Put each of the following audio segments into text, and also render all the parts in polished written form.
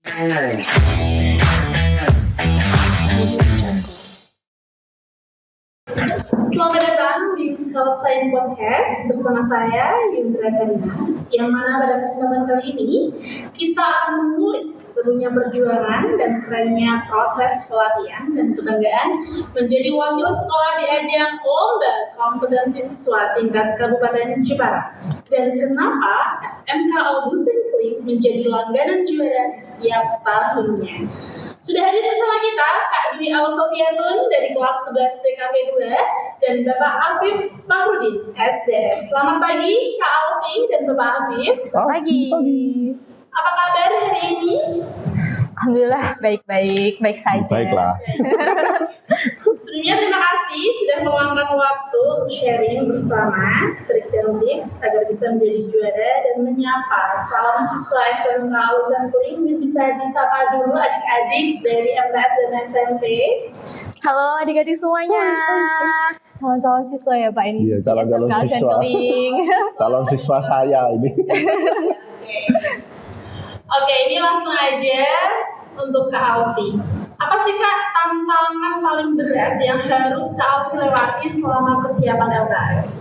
Selamat datang di Skala Science Podcast bersama saya Yundra Karina, yang mana pada kesempatan kali ini kita akan mengulik serunya perjuangan dan kerennya proses pelatihan dan kebanggaan menjadi wakil sekolah di ajang Lomba Kompetensi Siswa tingkat Kabupaten Jepara, dan kenapa SMK Al Hussein Kling menjadi langganan juara di setiap tahunnya. Sudah hadir bersama kita Kak Dwi Al-Sofiatun dari kelas 11 DKV 2 dan Bapak Afif Fahrudin SDS. Selamat pagi Kak Alfi dan Bapak Afif. Selamat pagi. Apa kabar hari ini? Alhamdulillah baik saja. Baiklah. Sebelumnya terima kasih sudah meluangkan waktu untuk sharing bersama trik dan tips agar bisa menjadi juara dan menyapa calon siswa SMK Al Hussein Kling. Bisa disapa dulu adik-adik dari MTS dan SMP. Halo adik-adik semuanya. Calon-calon siswa ya Pak ini. Iya, calon-calon siswa. Calon siswa saya ini. Oke, ini langsung aja untuk Kak Alfi. Apa sih Kak tantangan paling berat yang harus Kak Alfi lewati selama persiapan LKS?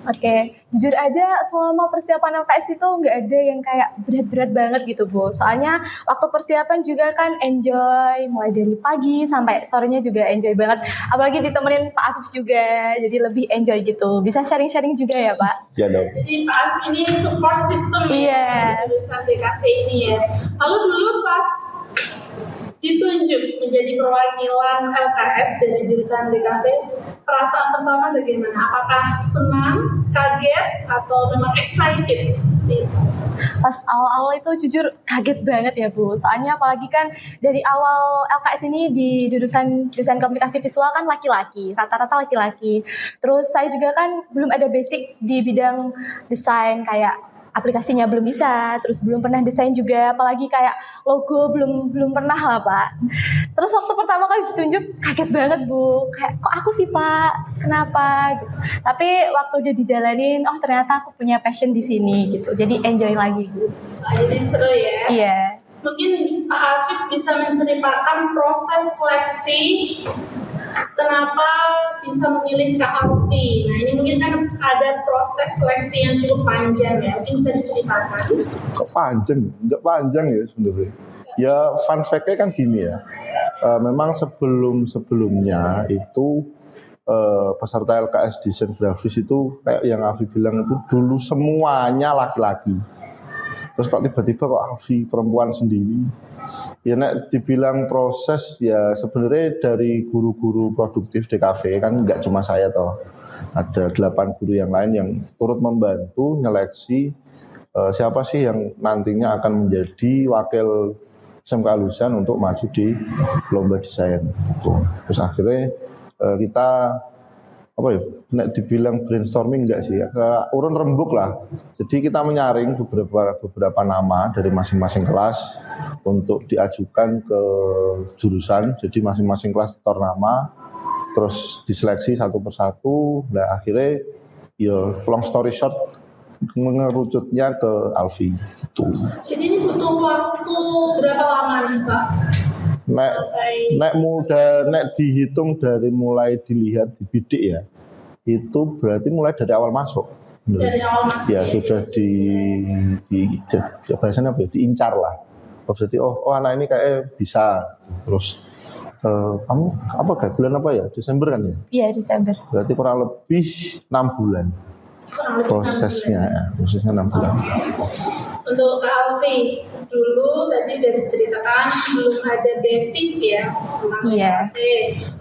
Oke, jujur aja selama persiapan LKS itu nggak ada yang kayak berat-berat banget gitu Bu. Soalnya waktu persiapan juga kan enjoy, mulai dari pagi sampai sorenya juga enjoy banget. Apalagi ditemenin Pak Afif juga, jadi lebih enjoy gitu. Bisa sharing-sharing juga ya Pak? Iya dong. Jadi Pak Afif ini support system ya, jurusan DKV ini ya. Lalu dulu pas ditunjuk menjadi perwakilan LKS dari jurusan DKV, perasaan pertama bagaimana? Apakah senang, kaget, atau memang excited seperti itu? Pas awal-awal itu jujur kaget banget ya Bu. Soalnya apalagi kan dari awal LKS ini di jurusan desain komunikasi visual kan laki-laki, rata-rata laki-laki. Terus saya juga kan belum ada basic di bidang desain, kayak aplikasinya belum bisa, terus belum pernah desain juga, apalagi kayak logo belum pernah lah Pak. Terus waktu pertama kali ditunjuk kaget banget Bu, kayak kok aku sih Pak, terus kenapa gitu. Tapi waktu udah dijalanin, oh ternyata aku punya passion di sini gitu, jadi enjoy lagi Bu. Jadi seru ya? Iya. Mungkin Pak Afif bisa menceritakan proses seleksi kenapa bisa memilih Kak Alfi. Nah ini mungkin kan ada proses seleksi yang cukup panjang ya, mungkin bisa diceritakan. Kok panjang? Enggak panjang ya sebenarnya. Ya fun fact-nya kan gini ya. Memang sebelumnya itu peserta LKS desain grafis itu kayak yang Alfi bilang itu dulu semuanya laki-laki. Terus kok tiba-tiba kok Alfi perempuan sendiri? Ya nek dibilang proses ya sebenarnya dari guru-guru produktif DKV kan nggak cuma saya toh. Ada 8 guru yang lain yang turut membantu nyeleksi siapa sih yang nantinya akan menjadi wakil SMK Al Hussein untuk maju di lomba desain. Terus akhirnya kita apa ya, nek dibilang brainstorming enggak sih ya, urun rembuk lah. Jadi kita menyaring beberapa nama dari masing-masing kelas untuk diajukan ke jurusan. Jadi masing-masing kelas setor nama, terus diseleksi satu persatu. Nah akhirnya ya long story short mengerucutnya ke Alfi. Gitu. Jadi ini butuh waktu berapa lama nih Pak? Nek dihitung dari mulai dilihat dibidik ya, itu berarti mulai dari awal masuk. Dari awal masuk ya sudah bahasanya apa ya, diincar lah. Berarti oh anak ini kayak bisa. Terus kamu apa bulan apa ya, Desember kan ya? Iya Desember. Berarti kurang lebih 6 bulan prosesnya 6 bulan. Untuk Kak Alfi, dulu tadi udah diceritakan belum ada basic ya tentang Iya.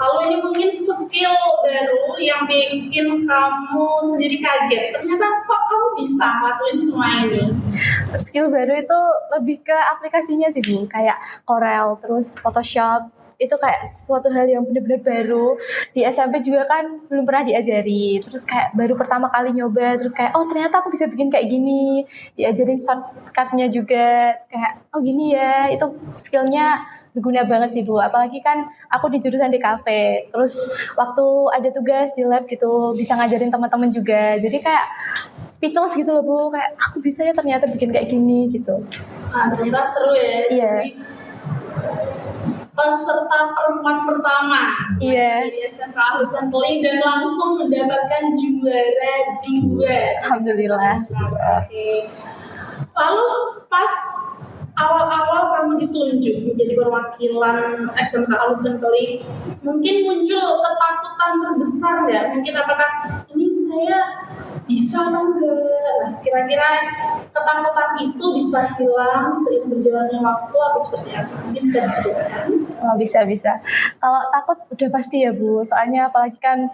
Lalu ini mungkin skill baru yang bikin kamu sendiri kaget. Ternyata kok kamu bisa ngelakuin semua ini? Skill baru itu lebih ke aplikasinya sih Bu, kayak Corel, terus Photoshop. Itu kayak sesuatu hal yang benar-benar baru. Di SMP juga kan belum pernah diajari, terus kayak baru pertama kali nyoba, terus kayak oh ternyata aku bisa bikin kayak gini, diajarin shortcut-nya juga, kayak oh gini ya, itu skillnya berguna banget sih Bu. Apalagi kan aku di jurusan DKV, terus waktu ada tugas di lab gitu bisa ngajarin teman-teman juga, jadi kayak speechless gitu loh Bu, kayak aku bisa ya ternyata bikin kayak gini gitu. Ternyata seru ya. Iya. Jadi peserta perempuan pertama Iya. di SMK Al-Husain Keling dan langsung mendapatkan juara 2. Alhamdulillah. Oke. Lalu pas awal-awal kamu ditunjuk menjadi perwakilan SMK Al-Husain Keling, mungkin muncul ketakutan terbesar nggak? Mungkin apakah ini saya bisa atau enggak? Nah, kira-kira ketakutan itu bisa hilang seiring berjalannya waktu atau seperti apa? Mungkin bisa diceritakan? Oh, bisa. Kalau takut udah pasti ya Bu, soalnya apalagi kan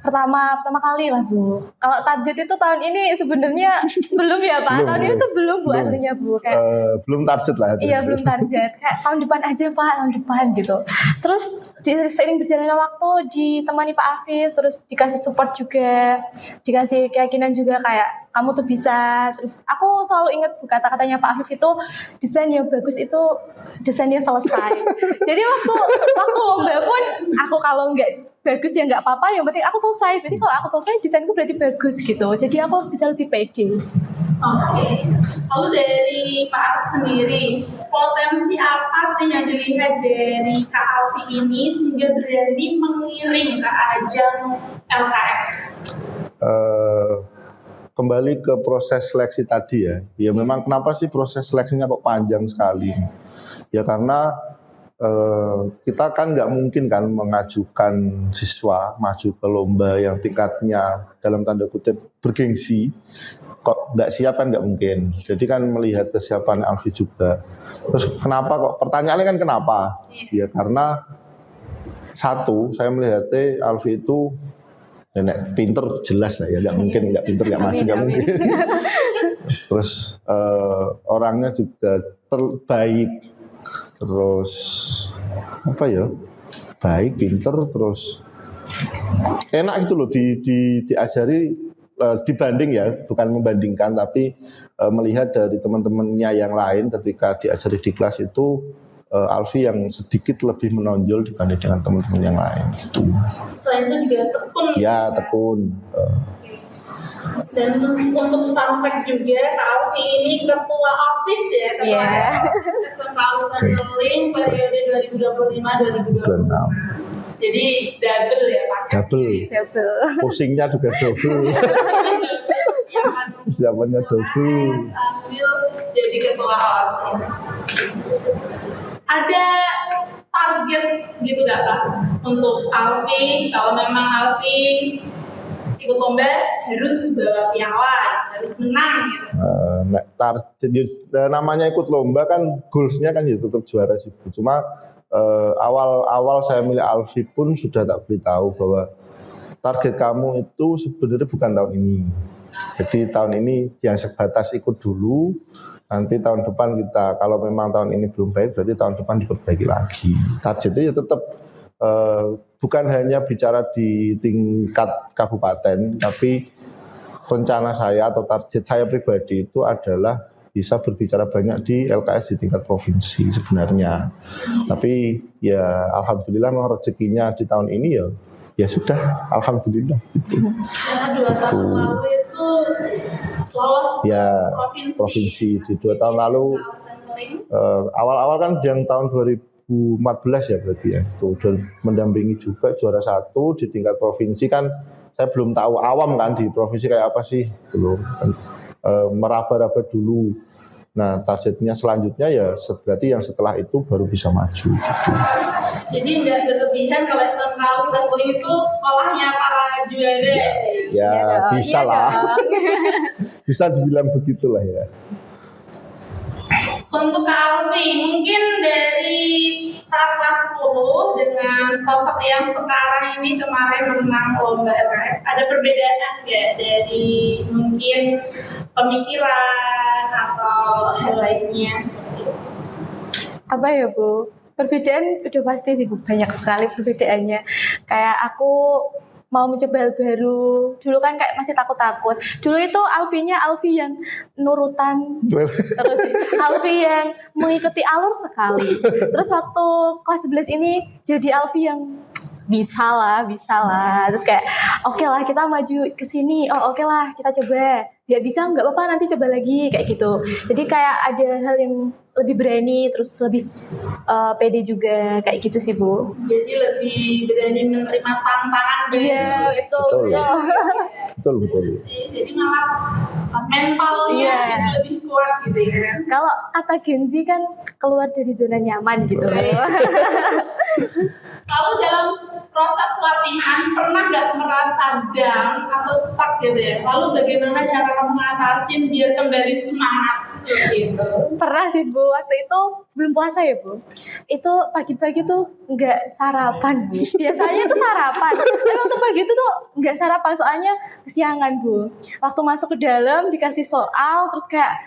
pertama kali lah Bu. Kalau target itu tahun ini sebenarnya belum ya Pak. Tahun ini tuh belum Bu aslinya Bu. Kayak belum target lah. Iya belum target. Kayak tahun depan aja Pak, tahun depan gitu. Terus seiring berjalannya waktu ditemani Pak Afif, terus dikasih support juga, dikasih keyakinan juga kayak kamu tuh bisa. Terus aku selalu ingat kata-katanya Pak Afif itu, desain yang bagus itu desainnya selesai. Jadi waktu lomba pun aku kalau nggak bagus ya nggak apa-apa, yang penting aku selesai. Jadi kalau aku selesai desainku berarti bagus gitu. Jadi aku bisa lebih pede. Oke. Lalu dari Pak Afif sendiri, potensi apa sih yang dilihat dari Kak Alfi ini sehingga berani mengiring ke ajang LKS? Kembali ke proses seleksi tadi ya. Ya memang kenapa sih proses seleksinya kok panjang sekali? Ya karena kita kan nggak mungkin kan mengajukan siswa maju ke lomba yang tingkatnya dalam tanda kutip bergengsi, kok nggak siap kan nggak mungkin. Jadi kan melihat kesiapan Alfi juga. Terus kenapa kok? Pertanyaannya kan kenapa? Ya karena satu, saya melihatnya Alfi itu nenek pinter jelas lah ya, nggak mungkin nggak pinter nggak maju nggak mungkin. Terus orangnya juga terbaik. Terus apa ya, baik, pinter, terus enak itu loh diajari, dibanding ya, bukan membandingkan tapi melihat dari teman-temannya yang lain ketika diajari di kelas itu Alfi yang sedikit lebih menonjol dibanding dengan teman-teman yang lain gitu. Selain itu juga tekun. Ya tekun. Dan untuk fun fact juga, Kak Alfi ini ketua OSIS ya, ketua OSIS SMK Al-Husain Keling periode 2025-2026. Jadi double ya Pak? Double. Pusingnya juga double. Persiapannya double. Sambil jadi ketua OSIS. Ada target gitu gak Pak untuk Alfi? Kalau memang Alfi ikut lomba harus bawa piala, harus menang gitu. Target namanya ikut lomba kan goalsnya kan ya tetap juara sih. Cuma awal saya milih Alfi pun sudah tak beritahu bahwa target kamu itu sebenarnya bukan tahun ini. Jadi tahun ini yang sebatas ikut dulu. Nanti tahun depan kita, kalau memang tahun ini belum baik, berarti tahun depan diperbaiki lagi. Targetnya ya tetap bukan hanya bicara di tingkat kabupaten, tapi rencana saya atau target saya pribadi itu adalah bisa berbicara banyak di LKS di tingkat provinsi sebenarnya. Tapi ya alhamdulillah memang rezekinya di tahun ini ya sudah, alhamdulillah. Gitu. Karena 2 tahun lalu itu lolos ya, provinsi di 2 tahun lalu. Awal-awal kan yang tahun 2014 ya berarti ya, itu dan mendampingi juga juara 1 di tingkat provinsi kan. Saya belum tahu, awam kan di provinsi kayak apa sih, belum meraba-raba dulu. Nah targetnya selanjutnya ya berarti yang setelah itu baru bisa maju gitu. Jadi nggak berlebihan kalau SMK Al-Husain Keling itu sekolahnya para juara. Ya bisa lah, bisa dibilang begitulah ya. Untuk Kak Alfi, mungkin dari saat kelas 10 dengan sosok yang sekarang ini kemarin menang lomba LKS, ada perbedaan nggak dari mungkin pemikiran atau hal lainnya seperti itu? Apa ya Bu? Perbedaan udah pasti sih Bu, banyak sekali perbedaannya. Kayak aku mau mencoba hal baru. Dulu kan kayak masih takut-takut. Dulu itu Alfi yang nurutan. Terus Alfi yang mengikuti alur sekali. Terus waktu kelas 11 ini jadi Alfi yang bisa lah. Terus kayak oke lah kita maju ke sini, oh oke lah kita coba. Nggak bisa, nggak apa-apa nanti coba lagi kayak gitu. Jadi kayak ada hal yang lebih berani, terus lebih pede juga kayak gitu sih Bu. Jadi lebih berani menerima tantangan dari Iya, dulu. Betul. Betul. Itu sih. Jadi malah mentalnya Iya. jadi lebih kuat gitu ya kan. Kalau kata Gen Z kan keluar dari zona nyaman gitu. Kalau dalam proses latihan pernah nggak merasa down atau stuck gitu ya? Lalu bagaimana cara kamu ngatasin biar kembali semangat seperti itu? Pernah sih Bu, waktu itu sebelum puasa ya Bu. Itu pagi-pagi tuh nggak sarapan Bu. Biasanya tuh sarapan. Tapi waktu pagi itu tuh nggak sarapan soalnya kesiangan Bu. Waktu masuk ke dalam dikasih soal terus kayak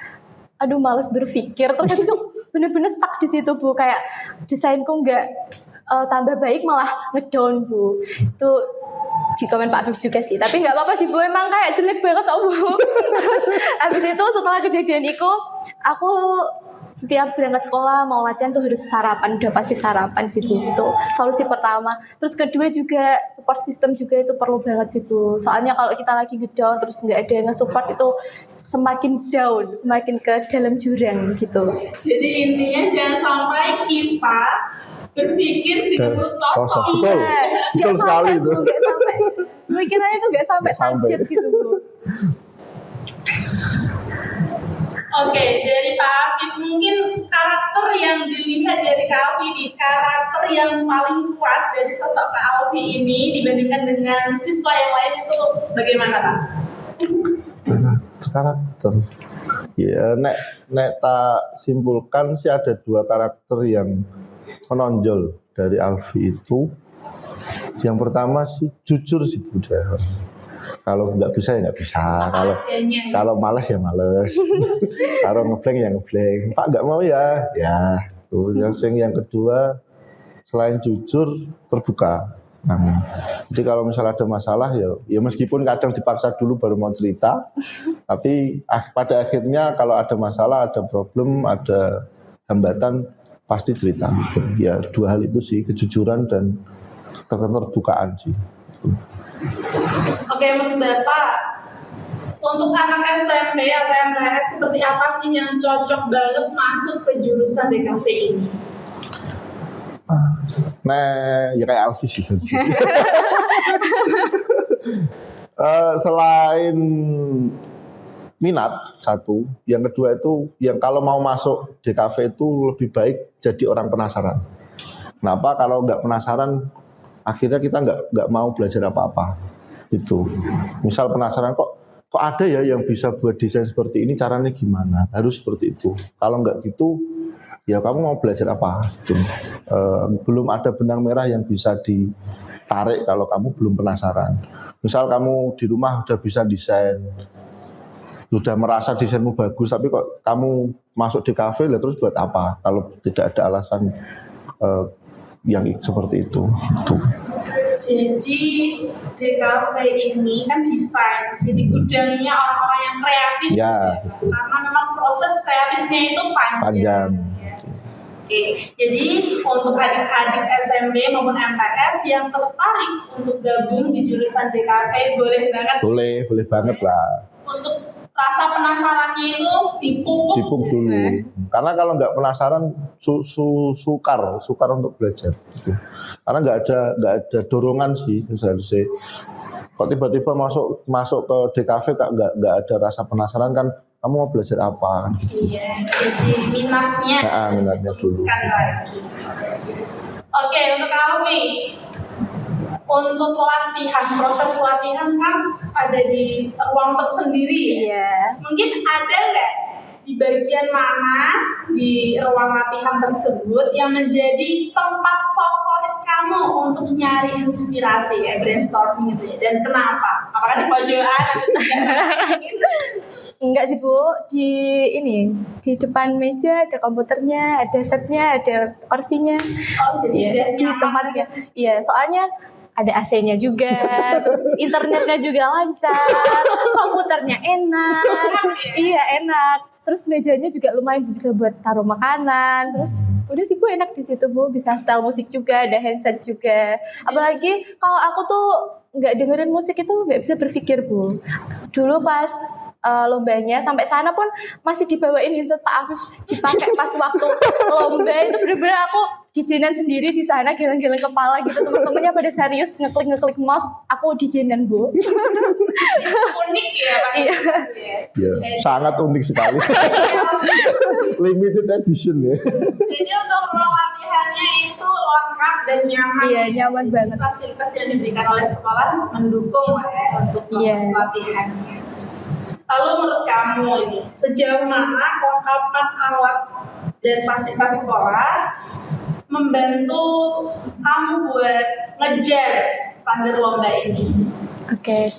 aduh males berpikir. Terus habis itu bener-bener stuck di situ Bu. Kayak desainku nggak tambah baik malah ngedown Bu. Itu di komen Pak Afif juga sih, tapi nggak apa-apa sih Bu, emang kayak jelek banget tau Bu. Terus habis itu setelah kejadian itu aku setiap berangkat sekolah mau latihan tuh harus sarapan, udah pasti sarapan sih Bu. Itu solusi pertama. Terus kedua juga support system juga itu perlu banget sih Bu, soalnya kalau kita lagi ngedown terus nggak ada yang nge-support itu semakin down, semakin ke dalam jurang gitu. Jadi intinya jangan sampai kita berpikir dengan perut kosong. Betul. Iya, Betul nggak sekali sampai, itu. Bu, nggak sampai. Pemikirannya tuh nggak sampai Nggak sampai. tajam gitu Bu. Oke, dari Pak Afif mungkin karakter yang dilihat dari Kak Alfi ini, karakter yang paling kuat dari sosok Kak Alfi ini dibandingkan dengan siswa yang lain itu bagaimana Pak? Karakter. Ya, nek tak simpulkan sih ada dua karakter yang menonjol dari Alfi itu. Yang pertama sih jujur sih Budha. Kalau nggak bisa ya nggak bisa. Kalau malas ya malas. Kalau ngeblank ya ngeblank. Pak nggak mau ya. Tuh. Yang kedua selain jujur terbuka. Jadi kalau misalnya ada masalah ya meskipun kadang dipaksa dulu baru mau cerita, tapi pada akhirnya kalau ada masalah, ada problem, ada hambatan pasti cerita. Ya dua hal itu sih, kejujuran dan keterbukaan sih. Oke, menurut Bapak untuk anak SMP atau MTS seperti apa sih yang cocok banget masuk ke jurusan DKV ini? Nah, ya kayak Alfi sih. Selain minat satu, yang kedua itu yang kalau mau masuk DKV itu lebih baik jadi orang penasaran. Kenapa? Kalau nggak penasaran, akhirnya kita nggak mau belajar apa-apa. Itu. Misal penasaran kok ada ya yang bisa buat desain seperti ini, caranya gimana? Harus seperti itu. Kalau nggak gitu, ya kamu mau belajar apa? Belum ada benang merah yang bisa ditarik kalau kamu belum penasaran. Misal kamu di rumah udah bisa desain, sudah merasa desainmu bagus, tapi kok kamu masuk di kafe, terus buat apa? Kalau tidak ada alasan yang seperti itu. Jadi DKV ini kan desain, jadi gudangnya orang-orang yang kreatif. Ya, karena memang proses kreatifnya itu panjang. Oke, jadi untuk adik-adik SMP maupun MTS yang tertarik untuk gabung di jurusan DKV boleh banget. Boleh banget lah. Untuk rasa penasarannya itu dipupuk dulu. Karena kalau nggak penasaran sukar untuk belajar. Gitu. Karena nggak ada dorongan sih seharusnya. Kok tiba-tiba masuk ke DKV nggak ada rasa penasaran kan? Kamu mau belajar apa? Gitu. Iya, jadi minatnya dulu. Lagi. Oke, untuk Alfi, untuk latihan, proses latihan kan ada di ruang tersendiri ya. Iya. Mungkin ada nggak di bagian mana di ruang latihan tersebut yang menjadi tempat favorit kamu untuk nyari inspirasi ya, brainstorming gitu ya, dan kenapa? Apakah di pojokan? Enggak sih Bu, di depan meja ada komputernya, ada setnya, ada kursinya. Oh, jadi di tempatnya. Iya, soalnya ada AC-nya juga, terus internetnya juga lancar, komputernya enak. Iya, enak. terus mejanya juga lumayan bisa buat taruh makanan, terus udah sih Bu enak di situ Bu, bisa setel musik juga, ada handset juga. Apalagi kalau aku tuh nggak dengerin musik itu nggak bisa berpikir Bu. Dulu pas lombanya sampai sana pun masih dibawain handset Pak Afif dipakai pas waktu lomba itu bener-bener aku dijinan sendiri di sana geleng-geleng kepala gitu, teman-temannya pada serius ngeklik mouse, aku dijinan Bu. Unik ya Pak. Iya. Ya, sangat unik sekali. Limited edition ya. Jadi untuk ruang latihannya itu lengkap dan nyaman. Iya, nyaman banget. Fasilitas yang diberikan oleh sekolah mendukung lah ya untuk proses Iya. pelatihannya. Lalu menurut kamu ini, sejauh mana kelengkapan alat dan fasilitas sekolah membantu kamu buat ngejar standar lomba ini? Oke.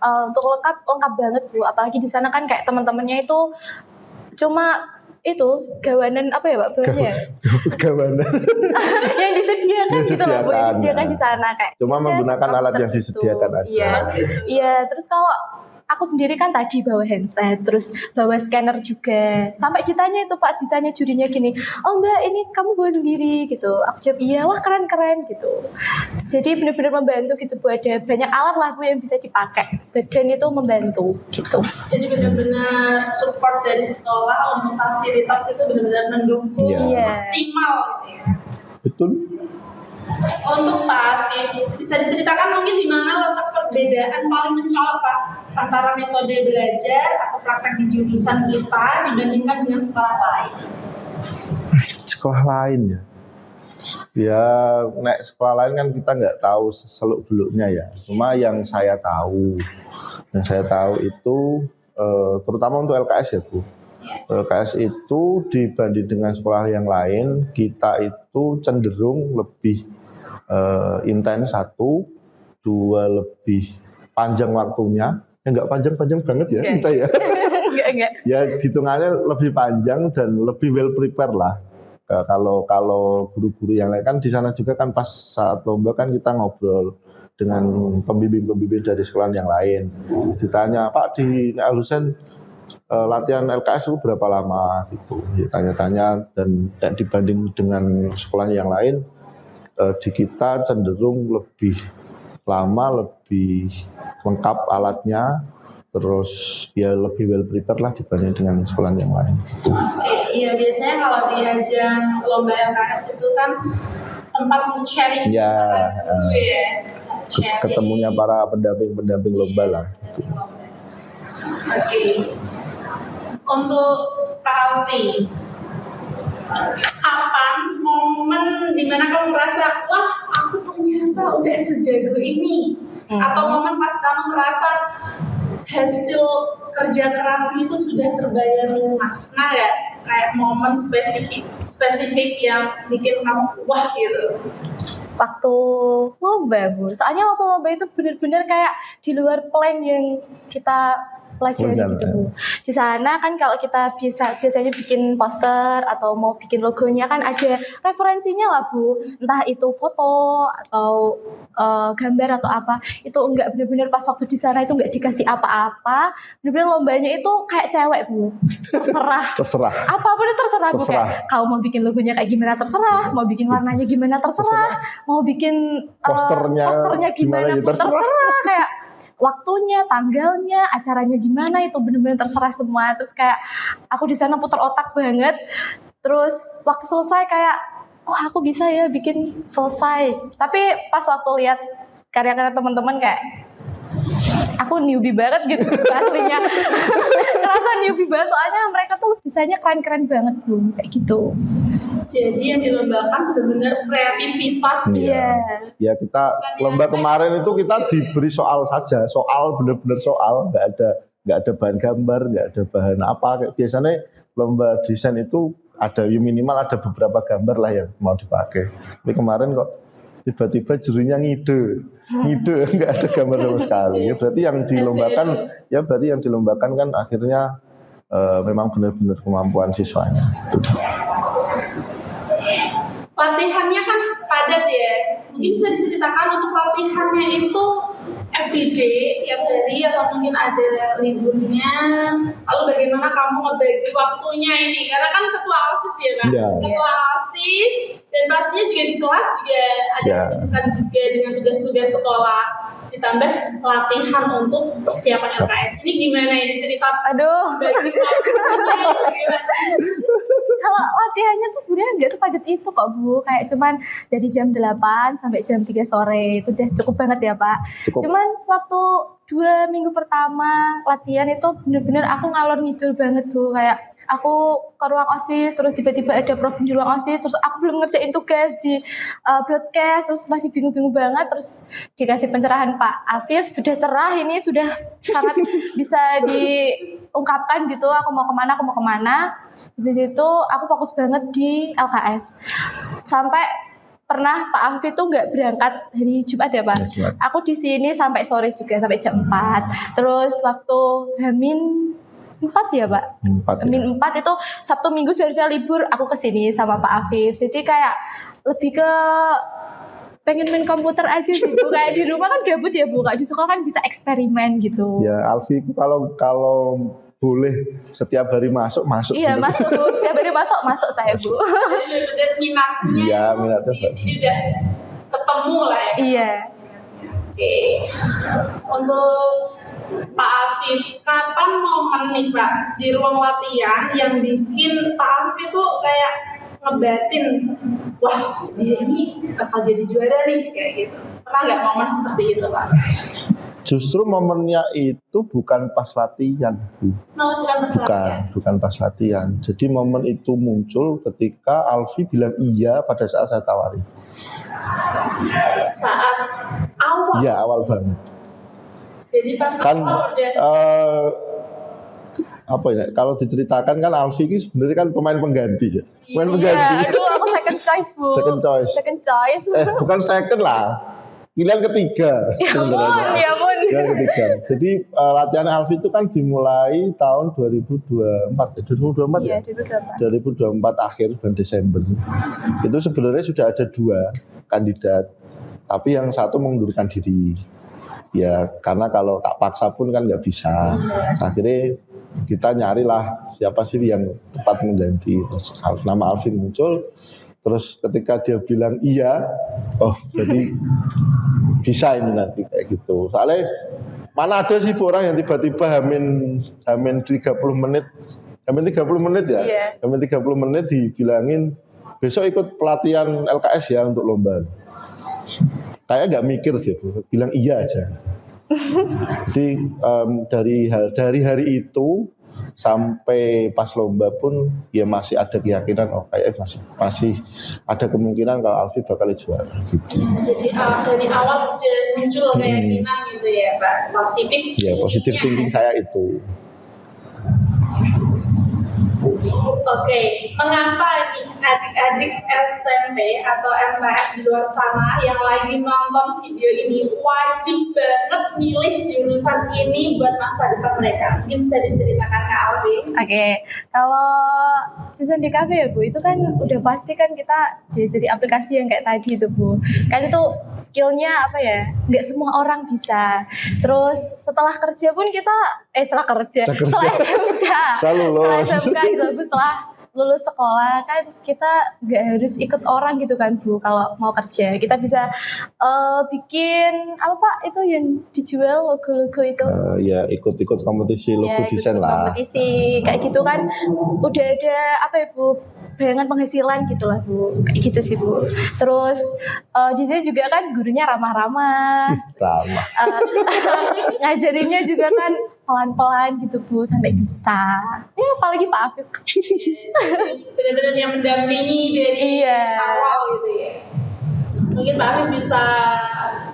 Untuk lengkap banget Bu, apalagi di sana kan kayak teman-temannya itu cuma itu gawanan apa ya Pak bahannya? Gawanan. Yang disediakan gitu loh Bu, yang disediakan ya. di sana kayak. Cuma ya, menggunakan seperti alat yang itu. disediakan aja. Iya. Iya, terus kalau aku sendiri kan tadi bawa handset, terus bawa scanner juga. Sampai ditanya itu Pak, ditanya jurinya gini, oh Mbak ini kamu bawa sendiri gitu. Aku jawab iya, wah keren-keren gitu. Jadi benar-benar membantu gitu Bu, ada banyak alat lah Bu yang bisa dipakai. Badan itu membantu gitu. Jadi benar-benar support dari sekolah untuk fasilitas itu benar-benar mendukung Iya. maksimal gitu ya. Betul. Untuk Pak Afif, bisa diceritakan mungkin di mana letak perbedaan paling mencolok Pak antara metode belajar atau praktek di jurusan kita dibandingkan dengan sekolah lain? Sekolah lain ya. Ya, nek sekolah lain kan kita nggak tahu seluk beluknya ya. Cuma yang saya tahu itu terutama untuk LKS ya Bu. LKS itu dibanding dengan sekolah yang lain, kita itu cenderung lebih intens, satu, dua lebih panjang waktunya. Nggak panjang-panjang banget ya kita ya. Enggak. Ya hitungannya lebih panjang dan lebih well prepare lah. Kalau guru-guru yang lain kan di sana juga kan pas saat lomba kan kita ngobrol dengan pembimbing-pembimbing dari sekolah yang lain. Ditanya, Pak di Al-Husain latihan LKS itu berapa lama gitu. Tanya-tanya dan dibanding dengan sekolah yang lain di kita cenderung lebih lama, lebih lengkap alatnya, terus ya lebih well prepared lah dibanding dengan sekolah yang lain. Iya, biasanya kalau di ajang lomba LKS itu kan tempat untuk sharing Ya, dulu ya. Sharing. ketemunya para pendamping lomba lah. Oke. Untuk Kak Alfi, kapan momen dimana kamu merasa, wah aku ternyata udah sejago ini? Atau momen pas kamu merasa hasil kerja kerasmu itu sudah terbayar lunas? Pernah nggak kayak momen spesifik yang bikin kamu wah gitu? Waktu lomba Bu, soalnya waktu lomba itu benar-benar kayak di luar plan yang kita pelajari gitu Bu. Di sana kan kalau kita biasanya bikin poster atau mau bikin logonya kan ada referensinya lah Bu, entah itu foto atau gambar atau apa. Itu enggak, benar-benar pas waktu di sana itu enggak dikasih apa-apa. Benar-benar lombanya itu kayak cewek Bu, terserah. Apapun itu terserah Bu, kayak kau mau bikin logonya kayak gimana terserah, mau bikin warnanya gimana terserah, mau bikin posternya gimana pun terserah, kayak waktunya, tanggalnya, acaranya gimana itu benar-benar terserah semua. Terus kayak aku di sana putar otak banget. Terus waktu selesai kayak, oh aku bisa ya bikin selesai. Tapi pas waktu lihat karya-karya teman-teman kayak, aku newbie banget gitu aslinya. Terasa newbie banget soalnya mereka tuh desainnya keren-keren banget Bu, kayak gitu. Jadi yang dilombakan benar-benar kreativitas. Iya. Ya kita lomba kemarin itu kita diberi soal saja, benar-benar soal, nggak ada bahan gambar, nggak ada bahan apa. Kayak biasanya lomba desain itu ada minimal ada beberapa gambar lah yang mau dipakai. Tapi kemarin kok tiba-tiba jurinya ngide nggak ada gambar sama sekali. Ya berarti yang dilombakan kan akhirnya memang benar-benar kemampuan siswanya. Latihannya kan padat ya. Mungkin bisa diceritakan untuk latihannya itu everyday, tiap hari atau mungkin ada liburnya? Lalu bagaimana kamu ngebagi waktunya ini? Karena kan ketua OSIS ya, Pak. Ya. Ketua OSIS dan pastinya juga di kelas juga ada Ya. kesibukan juga dengan tugas-tugas sekolah. Ditambah latihan untuk persiapan LKS. Ini gimana ini cerita Aduh, bagi waktunya bagaimana? kalau latihannya tuh sebenarnya nggak sepadat itu kok Bu. Kayak cuman dari jam 8 sampai jam 3 sore. Itu udah cukup banget ya Pak. Cukup. Cuman waktu 2 minggu pertama latihan itu bener-bener aku ngalor ngidul banget Bu. Kayak aku ke ruang OSIS, terus tiba-tiba ada problem di ruang OSIS, terus aku belum ngerjain tugas di broadcast, terus masih bingung-bingung banget, terus dikasih pencerahan Pak Afif, sudah cerah ini, sudah sangat bisa diungkapkan gitu, aku mau kemana. Habis itu aku fokus banget di LKS. Sampai pernah Pak Afif itu nggak berangkat hari Jumat ya Pak. Ya, Jumat. Aku di sini sampai sore juga, sampai jam 4. Terus waktu Hamin 4 ya Pak. 4 ya. Min 4 itu Sabtu Minggu seharusnya libur, aku kesini sama Pak Afif. Jadi kayak lebih ke pengen main komputer aja sih Bu. Kayak di rumah kan gabut ya Bu. Kayak di sekolah kan bisa eksperimen gitu. Ya Alfi kalau boleh setiap hari masuk Iya sebenarnya. masuk Bu. Setiap hari masuk saya Bu. Jadi benar minatnya Iya, minatnya di sini udah ketemu lah ya. Iya. Oke. Untuk Pak Afif, kapan momen nih Pak di ruang latihan yang bikin Pak Afif itu kayak ngebatin, wah dia ini bakal jadi juara nih kayak gitu. Pernah nggak momen seperti itu Pak? Justru momennya itu bukan pas latihan, Bu. Melakukan perselatihan. Bukan pas latihan. Jadi momen itu muncul ketika Alfi bilang iya pada saat saya tawari. Saat awal. Iya, awal banget. Jadi pas Kan awal udah apa ya? Kalau diceritakan kan Alfi ini sebenarnya kan pemain pengganti ya. Pemain Iya, pengganti. aduh aku second choice Bu. Second choice. Second choice. Bukan second lah. Pilihan ketiga Ya ampun, sebenarnya. ya ampun. Pilihan ketiga. Jadi latihan Alfi itu kan dimulai tahun 2024 ya. 2024 Iya, ya. dulu 2024 akhir bulan Desember. Itu sebenarnya sudah ada 2 kandidat. Tapi yang satu mengundurkan diri. Ya karena kalau tak paksa pun kan nggak bisa. Akhirnya kita nyarilah siapa sih yang tepat mengganti. Terus nama Alvin muncul. Terus ketika dia bilang iya, oh jadi bisa ini nanti kayak gitu. Soalnya mana ada sih orang yang tiba-tiba hamin 30 menit, hamin 30 menit ya, Iya. hamin 30 menit dibilangin besok ikut pelatihan LKS ya untuk lomba. Kayak nggak mikir sih, bilang iya aja. Jadi dari hari itu sampai pas lomba pun ya masih ada keyakinan oh kayak masih ada kemungkinan kalau Alfi bakal juara gitu. jadi dari awal udah muncul keyakinan gitu ya Pak, positif. Ya positif thinking saya itu. Oke, mengapa nih adik-adik SMP atau MTS di luar sana yang lagi nonton video ini wajib banget milih jurusan ini buat masa depan mereka? Mungkin bisa diceritakan ke Alfi. Oke, kalau jurusan di kafe ya Bu, itu kan udah pasti kan kita jadi aplikasi yang kayak tadi itu Bu. Kan itu skillnya apa ya, nggak semua orang bisa. Terus setelah kerja pun kita, setelah SMK, Selalu setelah SMK gitu Bu, setelah lulus sekolah kan kita nggak harus ikut orang gitu kan Bu. Kalau mau kerja kita bisa bikin apa Pak itu yang dijual logo-logo itu. Ya ikut-ikut kompetisi logo Ya, desain ikut lah. kompetisi kayak gitu kan udah ada apa ya Bu, bayangan penghasilan gitu lah Bu, kayak gitu sih Bu. Terus di sini juga kan gurunya ramah-ramah, Ramah. ngajarinnya juga kan pelan-pelan gitu Bu sampai bisa. Ya apalagi Pak Afif. Benar-benar yang mendampingi dari Iya. awal gitu ya. Mungkin Pak Afif bisa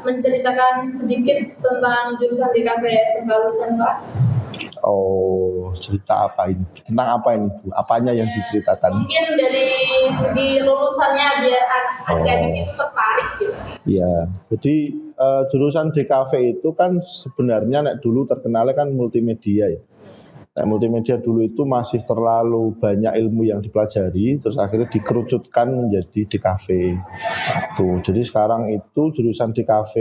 menceritakan sedikit tentang jurusan DKV SMK Lusen Pak. Oh cerita apa ini? Tentang apa ini Bu? Apanya yang diceritakan? Mungkin dari segi lulusannya biar adik-adik itu tertarik gitu. Ya, jadi jurusan DKV itu kan sebenarnya nek dulu terkenalnya kan multimedia ya. Nek multimedia dulu itu masih terlalu banyak ilmu yang dipelajari, terus akhirnya dikerucutkan menjadi DKV. Tuh, jadi sekarang itu jurusan DKV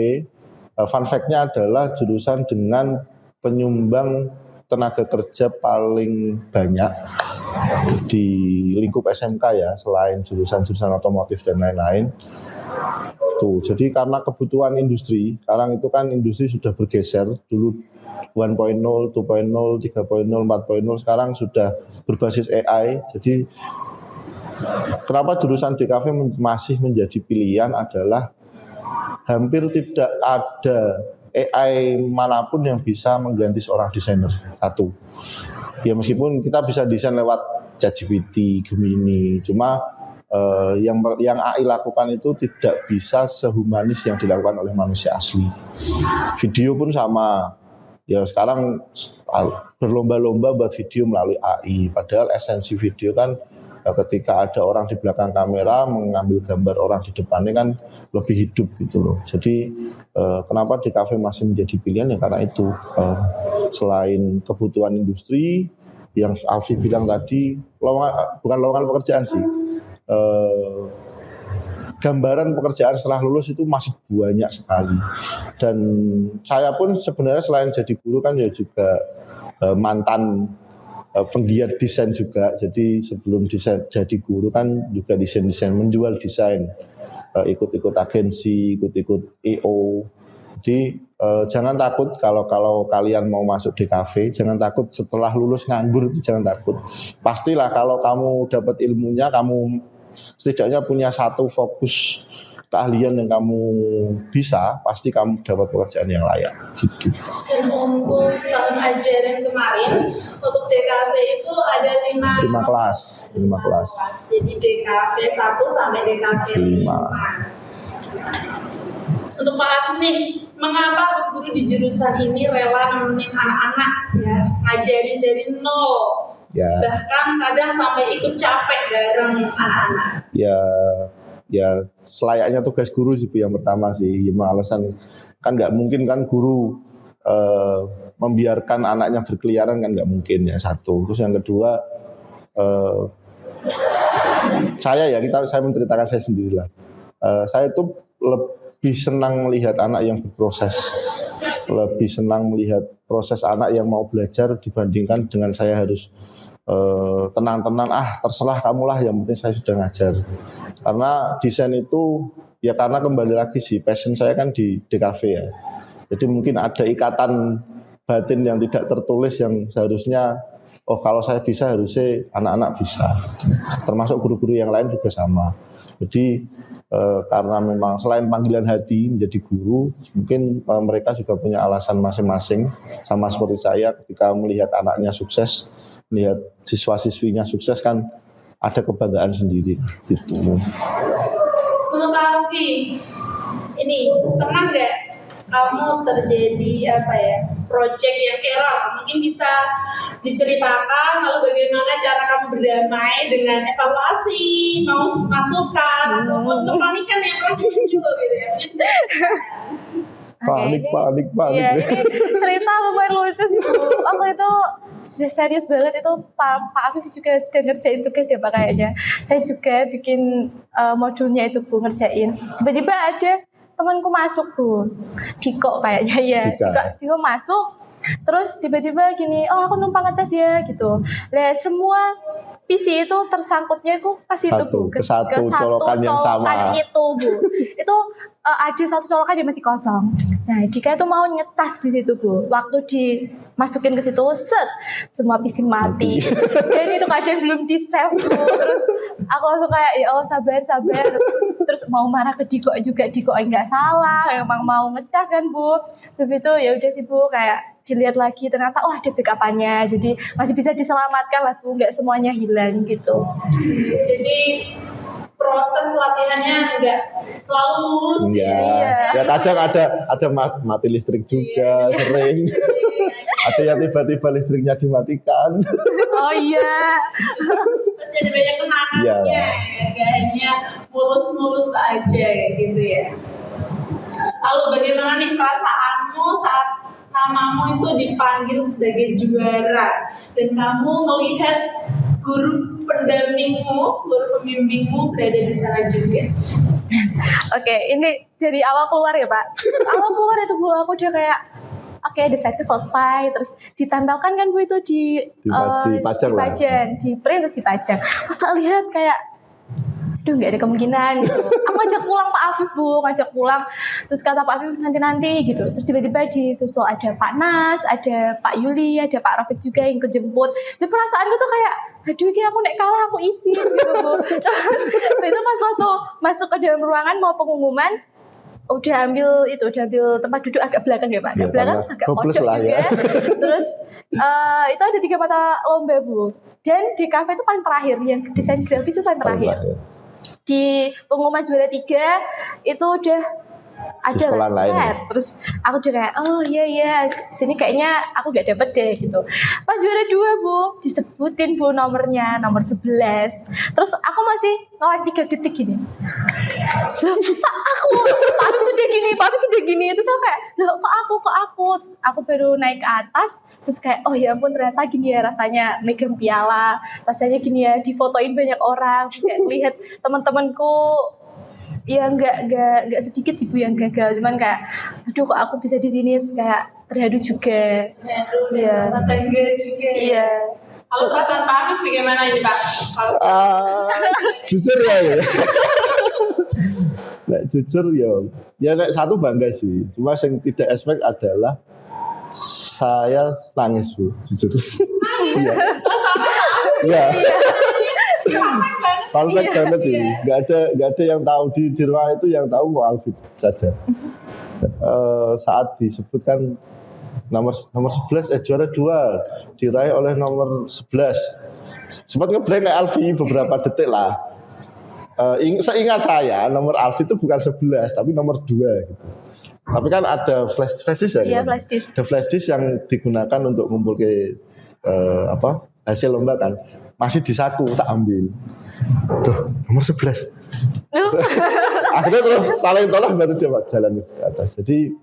Fun fact-nya adalah jurusan dengan penyumbang tenaga kerja paling banyak di lingkup SMK ya, selain jurusan-jurusan otomotif dan lain-lain. Tuh, jadi karena kebutuhan industri, sekarang itu kan industri sudah bergeser, dulu 1.0, 2.0, 3.0, 4.0, sekarang sudah berbasis AI. Jadi kenapa jurusan DKV masih menjadi pilihan adalah hampir tidak ada AI manapun yang bisa mengganti seorang desainer satu. Ya meskipun kita bisa desain lewat ChatGPT, Gemini, cuma yang AI lakukan itu tidak bisa sehumanis yang dilakukan oleh manusia asli. Video pun sama. Ya sekarang berlomba-lomba buat video melalui AI. Padahal esensi video kan ketika ada orang di belakang kamera mengambil gambar orang di depannya kan lebih hidup gitu loh. Jadi kenapa DKV masih menjadi pilihan ya karena itu selain kebutuhan industri yang Alfi bilang tadi, bukan lowongan pekerjaan sih. Gambaran pekerjaan setelah lulus itu masih banyak sekali. Dan saya pun sebenarnya selain jadi guru kan ya juga mantan penggiat desain juga. Jadi sebelum desain jadi guru kan juga desain-desain, menjual desain, ikut-ikut agensi, ikut-ikut EO. Jadi jangan takut kalau kalian mau masuk DKV, jangan takut setelah lulus nganggur itu jangan takut. Pastilah kalau kamu dapat ilmunya, kamu setidaknya punya satu fokus keahlian yang kamu bisa, pasti kamu dapat pekerjaan yang layak. Gitu. Dan untuk tahun ajaran kemarin, untuk DKV itu ada 5 kelas. Jadi DKV 1 sampai DKV 5. Untuk Pak Afif nih, mengapa guru di jurusan ini rela nemenin anak-anak ya, ngajarin dari nol? Ya. Bahkan kadang sampai ikut capek bareng anak-anak. Ya selayaknya tugas guru sih yang pertama sih. Memang alasan kan nggak mungkin kan guru membiarkan anaknya berkeliaran kan nggak mungkin ya satu. Terus yang kedua saya menceritakan saya sendirilah. Saya tuh lebih senang melihat anak yang berproses, lebih senang melihat proses anak yang mau belajar dibandingkan dengan saya harus tenang-tenang, terserah kamulah, yang penting saya sudah ngajar. Karena desain itu ya karena kembali lagi sih passion saya kan di DKV ya. Jadi mungkin ada ikatan batin yang tidak tertulis yang seharusnya kalau saya bisa harusnya anak-anak bisa. Termasuk guru-guru yang lain juga sama. Jadi karena memang selain panggilan hati menjadi guru, mungkin mereka juga punya alasan masing-masing sama seperti saya ketika melihat anaknya sukses, melihat siswa-siswinya sukses kan ada kebanggaan sendiri gitu. Untuk Alfi, ini pernah nggak kamu terjadi project yang error? Mungkin bisa diceritakan lalu bagaimana cara kamu berdamai dengan evaluasi, mau masukan ataupun kepanikan yang pernah muncul gitu ya? Mungkin bisa. Panik. Ya, ini cerita lumayan lucu sih Bu. Waktu itu sudah serius banget itu Pak Afif juga sedang ngerjain tugas ya Pak kayaknya. Saya juga bikin modulnya itu Bu, ngerjain. Tiba-tiba ada temanku masuk Bu, Diko kayaknya ya. Diko masuk, terus tiba-tiba gini, aku numpang ngetes ya gitu. Lah semua PC itu tersangkutnya itu ke situ Bu, ke satu colokan yang sama. Itu Bu, itu ada satu colokan yang masih kosong. Nah Dika itu mau nyetas di situ Bu, waktu dimasukin ke situ, semua PC mati. Jadi itu kadang belum di save Bu. Terus aku langsung kayak ya Allah sabar. Terus mau marah ke Diko juga, Diko nggak salah, emang mau ngecas kan Bu. Sebab itu ya udah sih Bu, kayak dilihat lagi ternyata ada backup-nya, jadi masih bisa diselamatkan lah Bu, nggak semuanya hilang gitu. Jadi proses latihannya nggak selalu mulus ya kadang ada mati listrik juga sering. Ada yang tiba-tiba listriknya dimatikan. Oh iya. Pasti ada banyak kenangannya, nggak hanya mulus-mulus aja gitu ya. Lalu bagaimana nih perasaanmu saat namamu itu dipanggil sebagai juara dan kamu melihat guru pendampingmu, guru pembimbingmu berada di sana juga? Oke, ini dari awal keluar ya Pak. Awal keluar itu Bu, aku udah kayak oke, desainku selesai, terus ditempelkan kan Bu itu dipajang lah. di print terus dipajang. Pas saya lihat kayak aduh nggak ada kemungkinan gitu. Aku ngajak pulang Pak Afif Bu, ngajak pulang. Terus kata Pak Afif nanti gitu. Terus tiba-tiba disusul ada Pak Nas, ada Pak Yuli, ada Pak Rafiq juga yang kejemput. Jadi perasaanku tuh kayak aduh ini aku nek kalah aku isi gitu Bu. Terus itu pas waktu masuk ke dalam ruangan mau pengumuman, udah ambil tempat duduk agak belakang ya Pak. Agak belakang terus agak pojok juga. Ya. Terus itu ada 3 mata lomba Bu. Dan di kafe itu paling terakhir, yang desain grafis itu paling terakhir. Di pengumuman juara 3 itu udah ada lah. Terus aku udah kayak oh iya sini kayaknya aku gak dapet deh gitu. Pas juara 2 Bu disebutin Bu nomornya, nomor 11. Terus aku masih nolak 3 detik gini. Loh, Pak Afif sudah gini. Terus aku kayak loh kok aku. Terus aku baru naik ke atas. Terus kayak oh ya ampun ternyata gini ya rasanya megang piala. Rasanya gini ya difotoin banyak orang. Terus kayak lihat teman-temanku ya nggak sedikit sih Bu yang gagal, cuman kayak aduh kok aku bisa di sini, terus kayak terharu juga. Ya, rasa bangga juga. Iya. Kalau perasaan Pak Afif bagaimana ini Pak? Jujur ya. Nek jujur ya nek satu bangga sih. Cuma yang tidak expect adalah saya nangis Bu, jujur. Iya. Iya. Perfect banget ini. Gak ada yang tahu di ruangan itu, yang tahu mau Alfie saja. Saat disebutkan nomor 11 juara 2 diraih oleh nomor 11. Sempat ngeblank kayak Alfie beberapa detik lah. Seingat saya nomor Alfie itu bukan 11 tapi nomor 2 gitu. Tapi kan ada flash disk ya. Iya, flash disk. Ada flash disk yang digunakan untuk ngumpul ke hasil lomba kan. Masih di saku tak ambil. Duh, nomor 11. Akhirnya terus saling tolak baru dia jalan ke atas. Jadi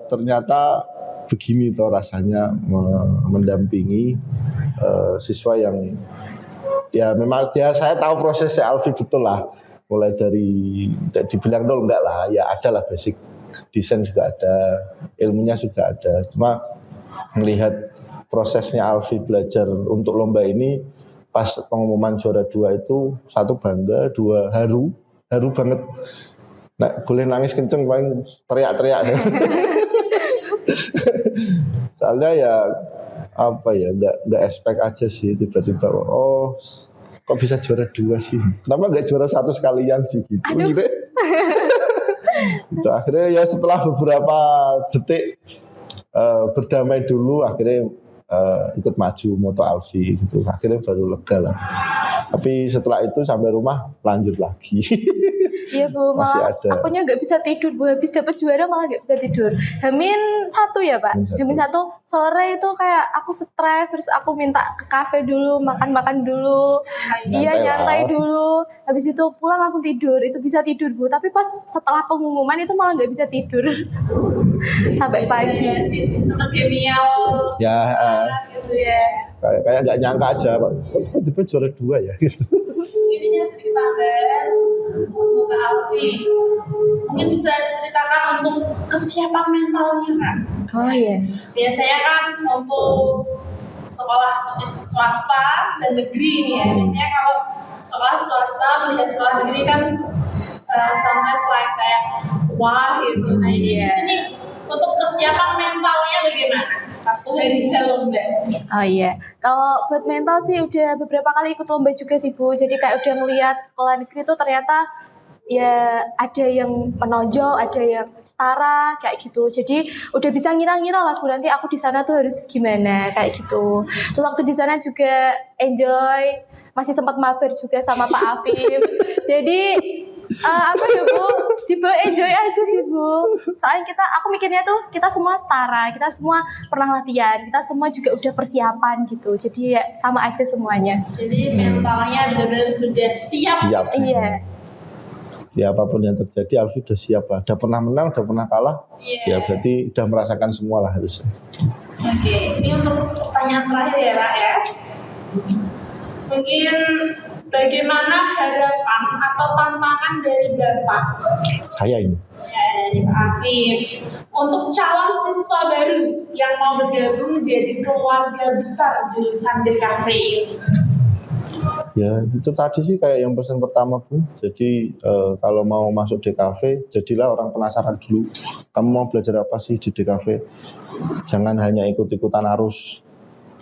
ternyata begini toh rasanya mendampingi siswa yang ya memang saya tahu prosesnya Alfie betul lah. Mulai dari dibilang nol enggak lah, ya ada lah basic desain juga ada, ilmunya juga ada. Cuma melihat prosesnya Alfie belajar untuk lomba ini pas pengumuman juara 2 itu satu bangga, 2 haru banget. Nah, boleh nangis kenceng paling teriak-teriak. Soalnya ya apa ya enggak expect aja sih tiba-tiba oh kok bisa juara 2 sih. Kenapa enggak juara 1 sekalian sih gitu. Gitu. Akhirnya ya setelah beberapa detik berdamai dulu akhirnya ikut maju moto Alfie gitu. Akhirnya baru lega lah. Tapi setelah itu sampai rumah lanjut lagi. Iya Bu, malah akunya nggak bisa tidur Bu, habis dapat juara malah nggak bisa tidur. Hamin 1 ya Pak, Hamin 1 sore itu kayak aku stres, terus aku minta ke kafe dulu, makan dulu, nyantai dulu, habis itu pulang langsung tidur, itu bisa tidur Bu. Tapi pas setelah pengumuman itu malah nggak bisa tidur sampai pagi. Sangat genial. Ya, gitu ya. Kayak nggak nyangka aja, kok tiba juara 2 ya gitu. Mungkin ini sedikit tambahan untuk Kak Alfie. Mungkin bisa diceritakan untuk kesiapan mentalnya Kak. Oh iya. Biasanya kan untuk sekolah swasta dan negeri nih ya. Biasanya kalau sekolah swasta melihat sekolah negeri kan sometimes like kayak wah gitu. Nah ini di sini untuk kesiapan mentalnya bagaimana? Waktu hari lomba. Oh iya, kalau buat mental sih udah beberapa kali ikut lomba juga sih Bu. Jadi kayak udah ngeliat sekolah negeri itu ternyata ya ada yang menonjol, ada yang setara kayak gitu. Jadi udah bisa ngira-ngira lah Bu, nanti aku di sana tuh harus gimana kayak gitu. Terus waktu di sana juga enjoy, masih sempat mabar juga sama Pak Afif. Jadi apa ya Bu, dibawa enjoy aja sih Bu. Soalnya aku mikirnya tuh kita semua setara, kita semua pernah latihan, kita semua juga udah persiapan gitu. Jadi ya sama aja semuanya. Jadi mentalnya benar-benar sudah siap. Iya. Ya apapun yang terjadi Alfie udah siap lah. Udah pernah menang, udah pernah kalah. Ya berarti udah merasakan semua lah harusnya. Oke, ini untuk pertanyaan terakhir ya Pak ya. Mungkin bagaimana harapan atau tantangan dari Bapak Saya ini. dari Pak Afif untuk calon siswa baru yang mau bergabung menjadi keluarga besar jurusan DKV ini? Ya itu tadi sih kayak yang pesan pertama Bu. Jadi kalau mau masuk DKV, jadilah orang penasaran dulu. Kamu mau belajar apa sih di DKV? Jangan hanya ikut-ikutan arus.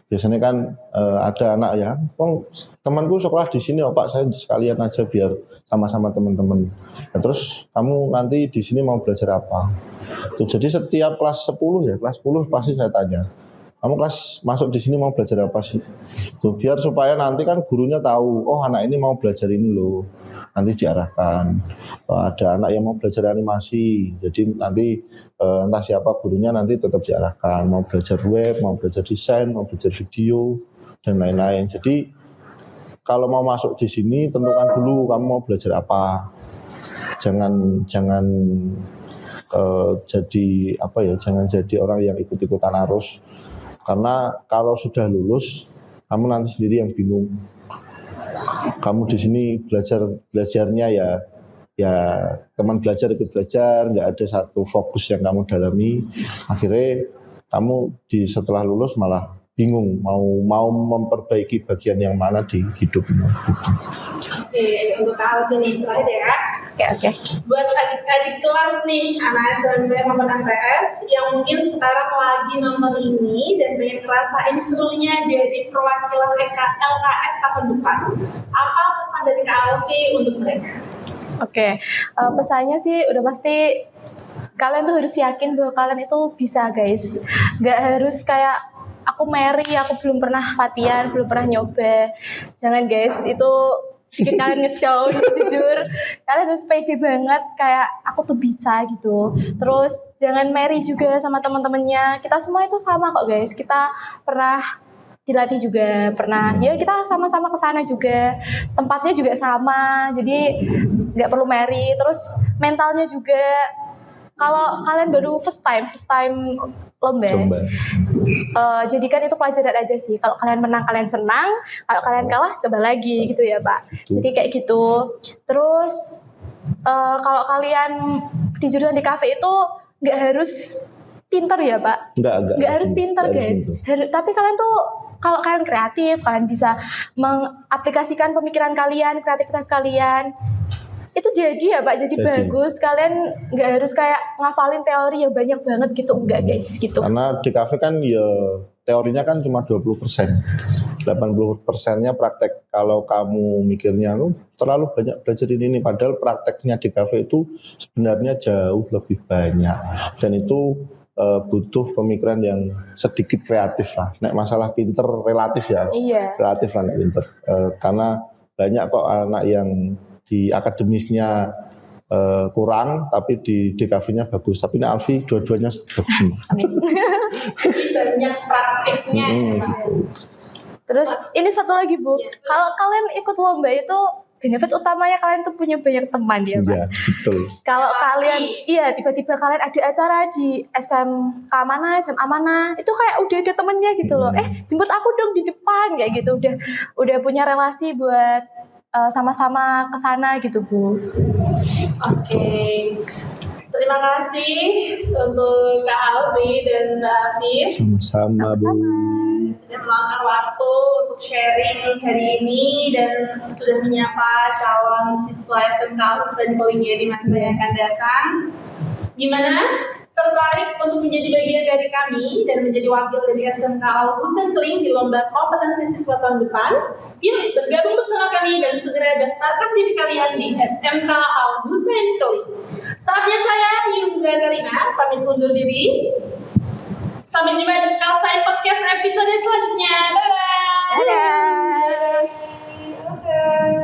Biasanya kan ada anak ya, oh temanku sekolah di sini, oh Pak saya sekalian aja biar sama-sama teman-teman. Nah, terus kamu nanti di sini mau belajar apa? Tuh, jadi setiap kelas 10 ya, kelas 10 pasti saya tanya. Kamu kelas masuk di sini mau belajar apa sih? Tuh, biar supaya nanti kan gurunya tahu, oh anak ini mau belajar ini loh. Nanti diarahkan. Ada anak yang mau belajar animasi, jadi nanti entah siapa gurunya nanti tetap diarahkan. Mau belajar web, mau belajar desain, mau belajar video dan lain-lain. Jadi kalau mau masuk di sini tentukan dulu kamu mau belajar apa. Jangan jadi apa ya? Jangan jadi orang yang ikut-ikutan arus. Karena kalau sudah lulus, kamu nanti sendiri yang bingung. Kamu di sini belajarnya ya teman belajar ikut belajar, nggak ada satu fokus yang kamu dalami. Akhirnya kamu setelah lulus malah bingung mau memperbaiki bagian yang mana di hidupmu. Oke, untuk Kak Alfi nih terakhir ya. Oke. Buat adik-adik kelas nih, anak SMP maupun MTS yang mungkin sekarang lagi nonton ini dan pengen ngerasain serunya jadi perwakilan LKS tahun depan. Apa pesan dari Kak Alfi untuk mereka? Oke, pesannya sih udah pasti kalian tuh harus yakin bahwa kalian itu bisa guys. Gak harus kayak aku Mary, aku belum pernah latihan, belum pernah nyoba. Jangan guys, itu bikin kalian ngedown, jujur. Kalian harus pede banget, kayak aku tuh bisa gitu. Terus jangan Mary juga sama teman-temannya. Kita semua itu sama kok guys. Kita pernah dilatih juga, pernah. Ya kita sama-sama kesana juga. Tempatnya juga sama. Jadi nggak perlu Mary. Terus mentalnya juga. Kalau kalian baru first time lomba. Jadikan itu pelajaran aja sih. Kalau kalian menang kalian senang, kalau kalian kalah coba lagi gitu ya Pak. Jadi kayak gitu. Terus kalau kalian di jurusan di kafe itu nggak harus pinter ya Pak. Nggak harus pinter guys. Tapi kalian tuh kalau kalian kreatif, kalian bisa mengaplikasikan pemikiran kalian, kreativitas kalian. Itu jadi ya Pak, jadi bagus. Kalian nggak harus kayak ngafalin teori ya banyak banget gitu, enggak guys gitu. Karena di kafe kan ya teorinya kan cuma 20%. 80%-nya praktek. Kalau kamu mikirnya terlalu banyak belajar ini, padahal prakteknya di kafe itu sebenarnya jauh lebih banyak. Dan itu butuh pemikiran yang sedikit kreatif lah. Nek masalah pinter relatif ya. Iya. Relatif lah nek pinter. Karena banyak kok anak yang di akademisnya kurang, tapi di DKV-nya bagus. Tapi Nek Alfi dua-duanya bagus semua. Amin. Jadi banyak praktiknya. Gitu. Terus ini satu lagi Bu, kalau kalian ikut lomba itu benefit utamanya kalian tuh punya banyak teman ya Pak. Iya, betul. Kalau kalian, tiba-tiba kalian ada acara di SMK mana, SMA mana, itu kayak udah ada temennya gitu loh. Jemput aku dong di depan kayak gitu. Udah punya relasi buat sama-sama ke sana gitu Bu. Oke. Terima kasih untuk Kak Alfi dan Mbak Afif. Sama-sama Bu. Sudah meluangkan waktu untuk sharing hari ini dan sudah menyapa calon siswa SMK Al-Husain Keling di masa yang akan datang. Gimana? Tertarik untuk menjadi bagian dari kami dan menjadi wakil dari SMK Al-Husain Keling di lomba kompetensi siswa tahun depan? Yuk bergabung bersama kami dan segera daftarkan diri kalian di SMK Al-Husain Keling. Saatnya saya Yundra Karina pamit undur diri. Sampai jumpa di Skalsai Podcast episode selanjutnya. Bye-bye. Dadah. Dadah.